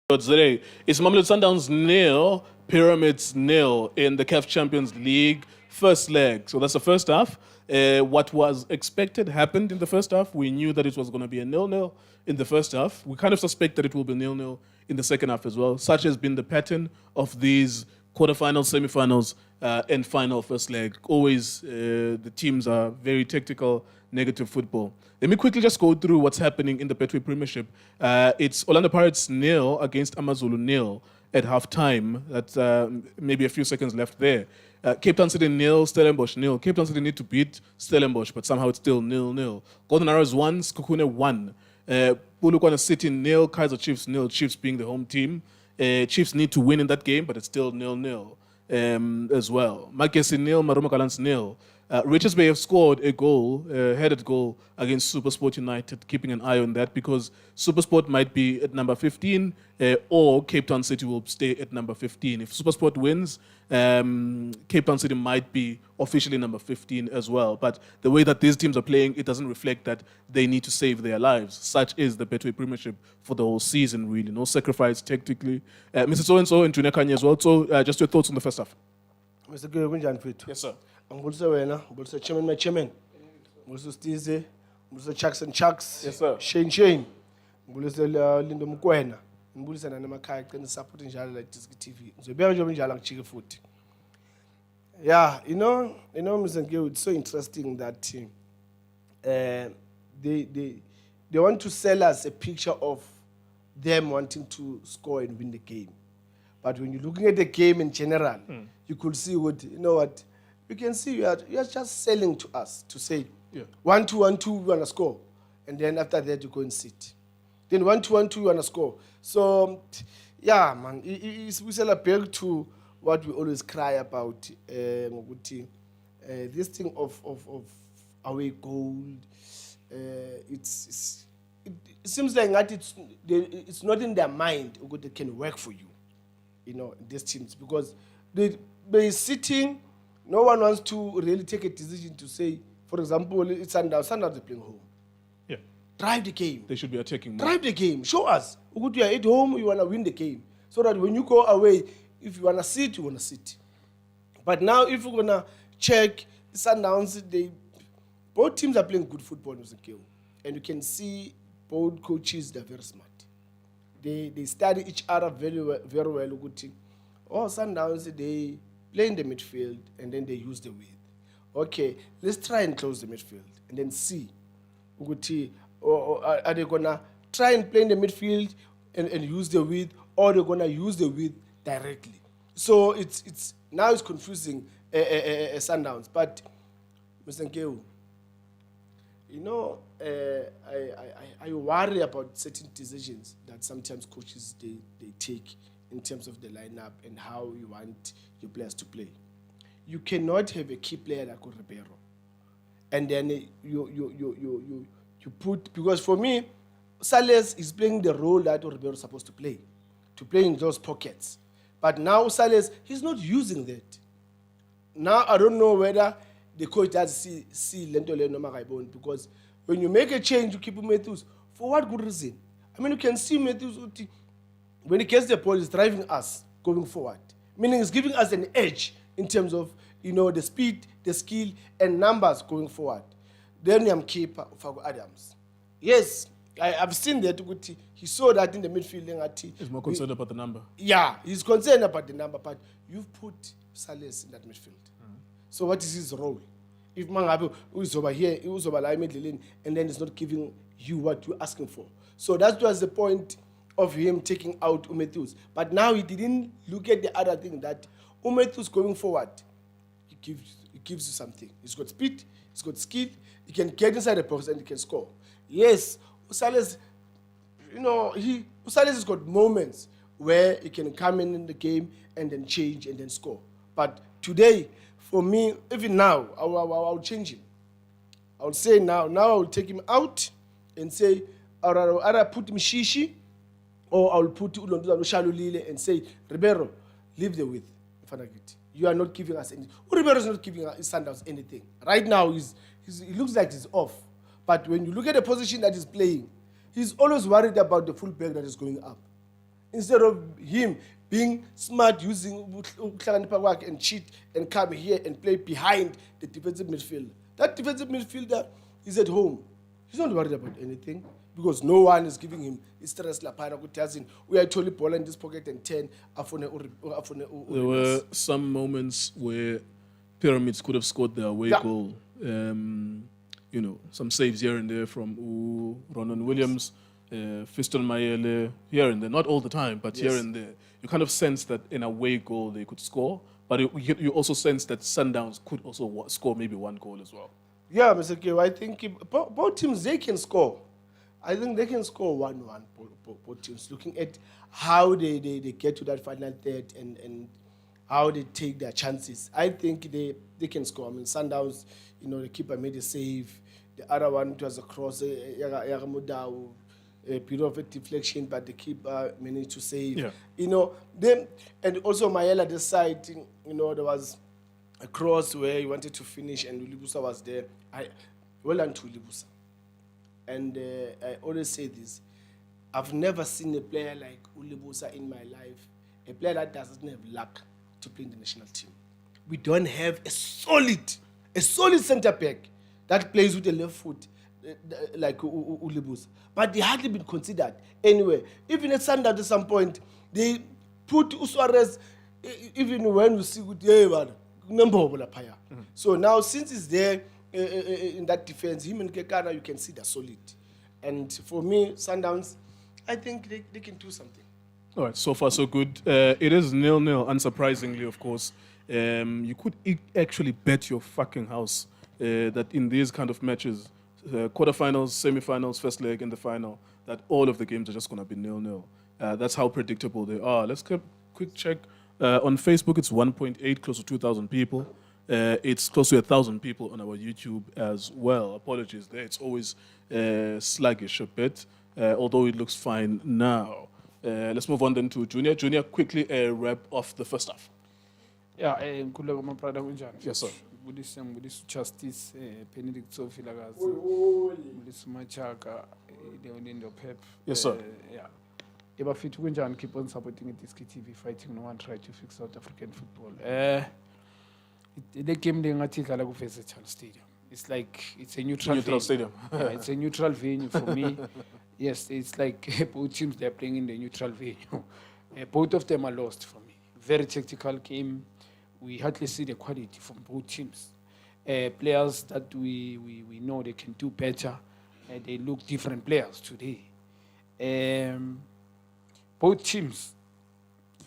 Today, it's Mamelodi Sundowns nil, Pyramids nil in the CAF Champions League first leg. So that's the first half. What was expected happened in the first half. We knew that it was going to be a nil-nil in the first half. We kind of suspect that it will be nil-nil in the second half as well. Such has been the pattern of these quarterfinals, semifinals, and final first leg. Always the teams are very tactical, negative football. Let me quickly just go through what's happening in the Betway premiership. It's Orlando Pirates nil against Amazulu nil at half-time. That's maybe a few seconds left there. Cape Town City nil, Stellenbosch nil. Cape Town City need to beat Stellenbosch, but somehow it's still 0-0. Golden Arrows 1, Sekhukhune 1. Polokwane City nil, Kaizer Chiefs nil. Chiefs being the home team. Chiefs need to win in that game, but it's still 0-0 as well. Makesi nil, Maroma Gallants nil. Richards Bay have scored a goal, a headed goal against SuperSport United, keeping an eye on that because SuperSport might be at number 15 or Cape Town City will stay at number 15. If SuperSport wins, Cape Town City might be officially number 15 as well. But the way that these teams are playing, it doesn't reflect that they need to save their lives. Such is the Betway premiership for the whole season, really. No sacrifice tactically. Mr. So-and-so and Junior Khanye as well. So just your thoughts on the first half. Mr. Gilwin, Yes, sir. Angulse wena, ngulse chairman my chairman. Ngulse Stize, ngulse Chucks and Chucks. Yes, sir. Shane. Ngulse Lindo Mkwena. Ngulse na nemakhaya ecela support njalo like Disc TV. Ngizobeka nje njalo ngichike futhi. Yeah, you know, Mr. Gil, it's so interesting that they want to sell us a picture of them wanting to score and win the game. But when you're looking at the game in general, you could see what. You can see you are just selling to us to say, 1-2, 1-2, we want to score. And then after that, you go and sit. Then 1-2, 1-2, you want to score. So, yeah, man, we sell back to what we always cry about, this thing of away goal. It seems like that it's not in their mind that can work for you, these teams. Because they're sitting. No one wants to really take a decision to say, for example, it's Sundowns. Sundowns are playing home. Yeah. Drive the game. They should be attacking more. Drive the game. Show us. You are at home, you want to win the game. So that when you go away, if you want to sit, you want to sit. But now, if you're going to check Sundowns, both teams are playing good football in the game. And you can see both coaches, they're very smart. They study each other very well. Sundowns, they play in the midfield, and then they use the width. Okay, let's try and close the midfield, and then see. Are they going to try and play in the midfield and use the width, or they're going to use the width directly? So it's now it's confusing Sundowns. But, Mr. Nkeu, I worry about certain decisions that sometimes coaches, they take in terms of the lineup and how you want your players to play. You cannot have a key player like Ribeiro, and then you put, because for me, Sales is playing the role that Ribeiro is supposed to play in those pockets. But now Sales, he's not using that. Now I don't know whether the coach does see Lentole no Magaibon, because when you make a change, you keep Matthews. For what good reason? I mean, you can see Matthews, when he gets the ball, he's driving us going forward. Meaning he's giving us an edge in terms of, the speed, the skill, and numbers going forward. Then I'm keeper of Adams. Yes, I've seen that. He saw that in the midfield. He's more concerned about the number. Yeah, he's concerned about the number, but you've put Sales in that midfield. So what is his role? If Mangabu is over here, he was over Lane, and then he's not giving you what you're asking for. So that was the point of him taking out Matthews. But now he didn't look at the other thing, that Matthews going forward, he gives you something. He's got speed, he's got skill, he can get inside the box and he can score. Yes, Usales, Usales has got moments where he can come in the game and then change and then score. But today, for me, even now, I'll change him. I'll say now I will take him out and say, I'll either put him Shishi, or I'll put Ulonduza Shalulile and say, Ribeiro, leave the width. You are not giving us anything. Ribeiro is not giving us Sundowns anything. Right now, he looks like he's off. But when you look at the position that he's playing, he's always worried about the full back that is going up. instead of him being smart, using and cheat and come here and play behind the defensive midfielder. That defensive midfielder is at home. He's not worried about anything because no one is giving him stress. We are totally ball in this pocket and 10. There were some moments where Pyramids could have scored their away goal. Some saves here and there from Ronan Williams, Fiston Mayele, here and there. Not all the time, but here and there. You kind of sense that in a away goal they could score, but you also sense that Sundowns could also score maybe one goal as well. Yeah, Mr. K, I think both teams, they can score. I think they can score 1-1, both teams, looking at how they get to that final third and how they take their chances. I think they can score. I mean, Sundowns, the keeper made a save. The other one, it was a cross, a bit of a deflection, but the keeper managed to save. Yeah. And also Mayela, this side, there was a cross where he wanted to finish and Ulibusa was there. Well done to Ulibusa. And I always say this, I've never seen a player like Ulibusa in my life, a player that doesn't have luck to play in the national team. We don't have a solid centre back that plays with the left foot like Ulibusa. But they hardly been considered anyway. Even at Sundowns at some point, they put Suarez, even when we see with So now since he's there in that defense, him and Kekana, you can see they're solid. And for me, Sundowns, I think they can do something. All right, so far so good. It is 0-0, unsurprisingly, of course. You could actually bet your fucking house that in these kind of matches, quarterfinals, semifinals, first leg, and the final, that all of the games are just going to be 0-0. That's how predictable they are. Let's get a quick check. On Facebook, it's 1.8, close to 2,000 people. It's close to 1,000 people on our YouTube as well. Apologies there. It's always sluggish a bit, although it looks fine now. Let's move on then to Junior. Junior, quickly wrap off the first half. Yeah, yes, sir. Budis Justice, Benedict Sofilagazi, Budis Machaka, Leonindo Pep. Yes, sir. Yeah. Eba fit Kunjan keep on supporting it, TV fighting no one try to fix South African football. The game they ngatika like face Charles Stadium. It's like it's a neutral stadium. Yeah, it's a neutral venue for me. Yes, it's like both teams they're playing in the neutral venue. Both of them are lost for me. Very tactical game. We hardly see the quality from both teams. Players that we know they can do better. They look different players today. Both teams,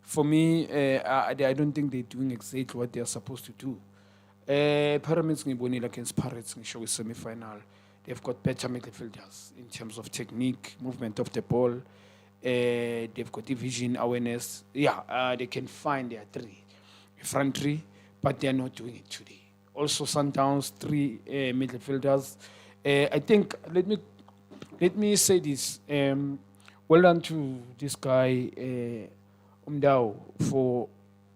for me, I don't think they're doing exactly what they're supposed to do. Pyramids against Pirates in show semi-final. They've got better midfielders in terms of technique, movement of the ball. They've got vision, awareness. Yeah, they can find their front three, but they're not doing it today. Also, Sundowns, 3 midfielders. I think, let me say this. Well done to this guy, Umdao, for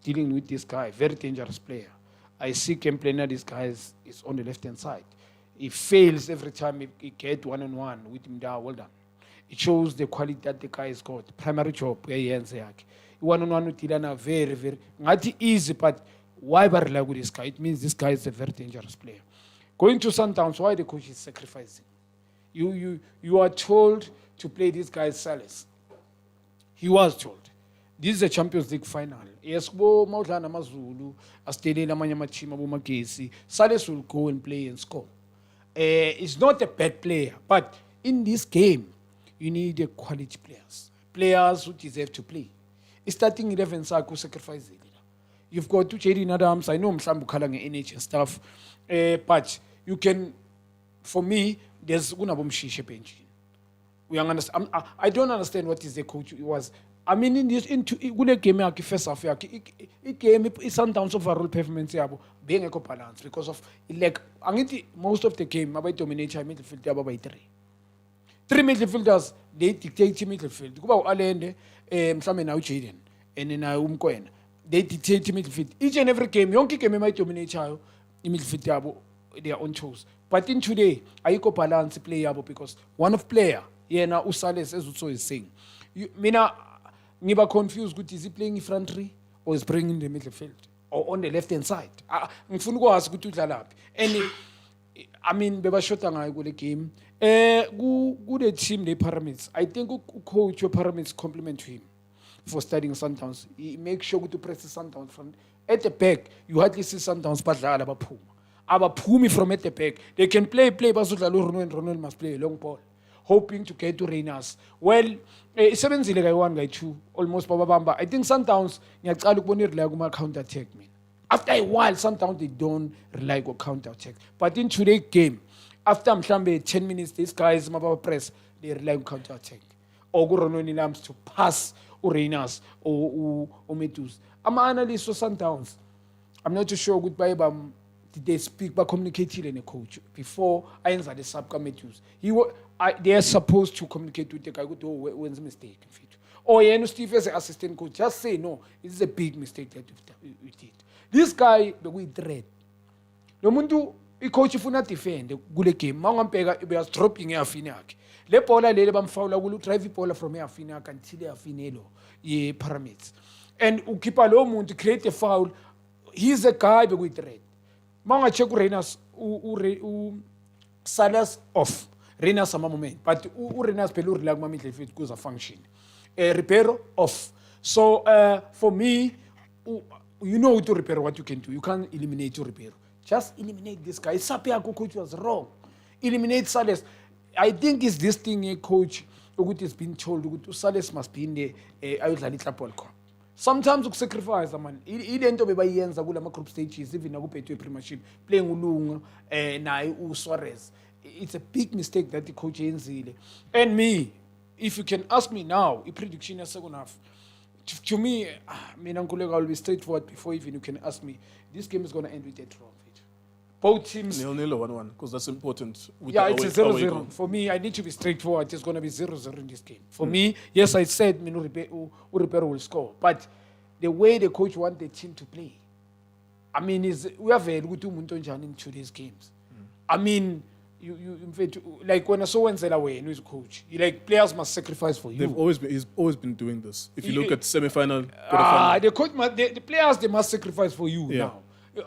dealing with this guy. Very dangerous player. I see game planner, this guy is on the left-hand side. He fails every time he gets one-on-one with Umdao. Well done. It shows the quality that the guy has got. Primary job, one-on-one with Tilana, very, very, not easy, but why barely with this guy? It means this guy is a very dangerous player. Going to Sundowns, why the coach is sacrificing? You are told to play this guy's Salis. He was told. This is a Champions League final. Yes, Maulana Mazulu, Astele Namanyamachima Bumakesi, Salis will go and play and score. He's not a bad player, but in this game, you need a quality players who deserve to play. Starting 11 Saku sacrifice. You've got two Jaden Adams. I know Msambu Kalang NH and stuff, but you can. For me, there's Unabum Shisha bench. I don't understand what is the coach was. I mean, in this into game first half, it game Sundowns overall performance being a balance because of like most of the game about dominate midfield by 3. 3 midfielders they dictate midfield. Kuba Alende, mhlawumbe now Jaden and then Umkoena. They dictate midfield. Each and every game, yonke game might dominate midfield yabo their own choice. But in today, ayiko balance play yabo because one of player, now Usales as also is saying. Mina ngiba confused ukuthi is he playing in front three or is playing in the middle field or on the left hand side. Ngifuna ukwazi ukuthi udlala laphi. And I mean bebashota ngayo kule game. Ku team le Pyramids. I think coach your Pyramids compliment to him for studying Sundowns. He makes sure to press the Sundowns from at the back. You hardly see Sundowns badlala abaphuma. Abaphumi from at the back. They can play bazodlala Ronald must play a long ball. Hoping to get to Rhinos. Well, 7-0 guy 1 guy 2 almost babamba. I think Sundowns ngiyacala ukubona rely kuma counter attack man. After a while Sundowns they don't rely on counter attack. But in today's game after mhlambe 10 minutes these guys mababa press they rely on counter attack. Or go Ronald Lams to pass Rhinos or Metus. I'm an analyst for Sundowns. I'm not too sure goodbye did they speak but communicate with the coach before I answer the subcommittees. They are supposed to communicate with the guy when's a mistake. Or Steve as an assistant coach, just say no, it's a big mistake that we did. This guy we dread. No mundu I coach if not defend good game. Mangampega was dropping a finak. Le pola le bamfaula will drive pola from a finak until a finelo ye Pyramids. And ukipa lo mun to create a foul. He's a guy we dread. Manga check Renas Salas off. Renas sama moment. But Renas pelur lag mami if goes a function. Reparo off. So for me, you know to repair what you can do. You can't eliminate your repair. Just eliminate this guy. Sapiako coach was wrong. Eliminate Salas. I think it's this thing a coach has been told Salas must be in the sometimes you sacrifice man. Into bebayenza kula ma group stages even na Betway premiership playing ulunga na Suarez. It's a big mistake that the coach enzile. And me, if you can ask me now, a prediction in second half. To me, mina nkuleka will be straightforward before even you can ask me. This game is going to end with a draw. Both teams 0-0 or 1-1 because that's important. Yeah, it's a 0-0. For me, I need to be straightforward. It's going to be 0-0 in this game. For me, yes, I said Uripero will score. But the way the coach wants the team to play, I mean, we have a good in today's games. I mean, you in fact, like when I saw Wenzela away and he's coach, like players must sacrifice for you. He's always been doing this. If you look at semi-final, quarter-final. The coach, the players, they must sacrifice for you now.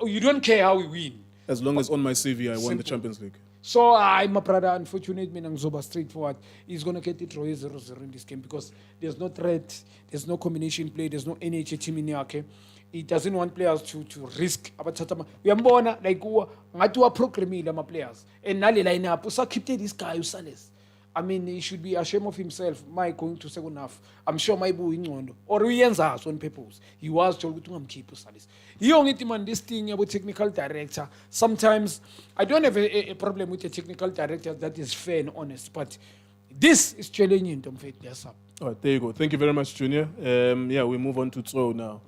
You don't care how we win. As long as on my CV I won the Champions League. So I'm a brother, unfortunate me Zoba straightforward. He's gonna get it 0-0 in this game because there's no threat, there's no combination play, there's no NHA team in here, okay? He doesn't want players to risk. We are born like ngatua programming my players. And now line up, so keep this guy Salas. I mean, he should be ashamed of himself. My going to second half. I'm sure my boy in or we ends us on purpose. He was told to keep Salis. He only demand this thing about technical director. Sometimes I don't have a problem with the technical director that is fair and honest, but this is challenging to fit this up. All right, there you go. Thank you very much, Junior. We move on to throw now.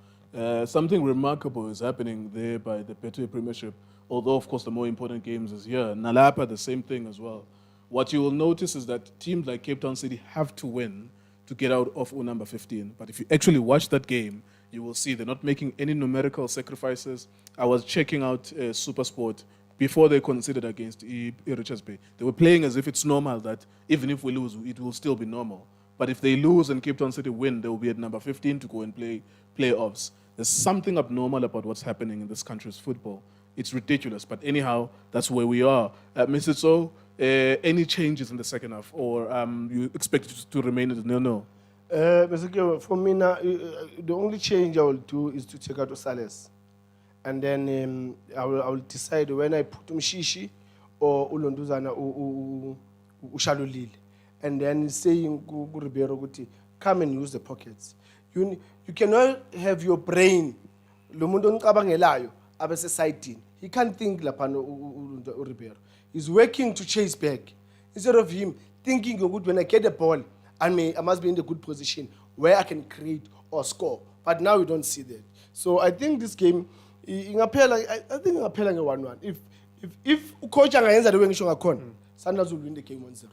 Something remarkable is happening there by the Betway premiership. Although, of course, the more important games is here. Nalapa, the same thing as well. What you will notice is that teams like Cape Town City have to win to get out of number 15. But if you actually watch that game, you will see they're not making any numerical sacrifices. I was checking out SuperSport before they considered against Richards Bay. They were playing as if it's normal that even if we lose, it will still be normal. But if they lose and Cape Town City win, they will be at number 15 to go and play playoffs. There's something abnormal about what's happening in this country's football. It's ridiculous. But anyhow, that's where we are. Mr. So, any changes in the second half, or you expect it to remain at 0-0? Basically, for me now, the only change I will do is to take out Salas. And then I will decide when I put Mshishi or Ulonduzana or Ushalulile. And then saying, come and use the pockets. You cannot have your brain. He can't think Lapano Ribeiro. He's working to chase back. Instead of him thinking, when I get the ball, I must be in the good position where I can create or score. But now we don't see that. So I think this game, I think in a 1-1. If coach Angayenza the way Sundowns will win the game 1-0.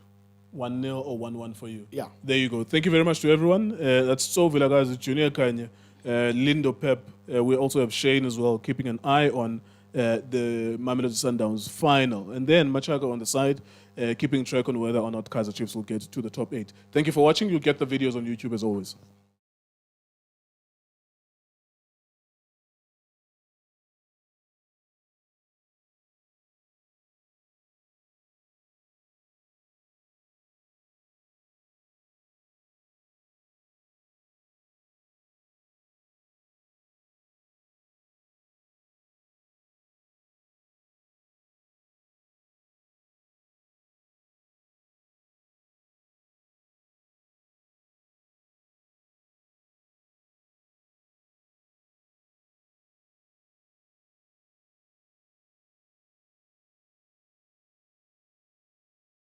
1-0 or 1-1 for you. Yeah. There you go. Thank you very much to everyone. That's So Vilagazi, Junior Khanye, Lindo Pep. We also have Shane as well, keeping an eye on the Mamelodi Sundowns final. And then Machaka on the side, keeping track on whether or not Kaizer Chiefs will get to the top 8. Thank you for watching. You'll get the videos on YouTube as always.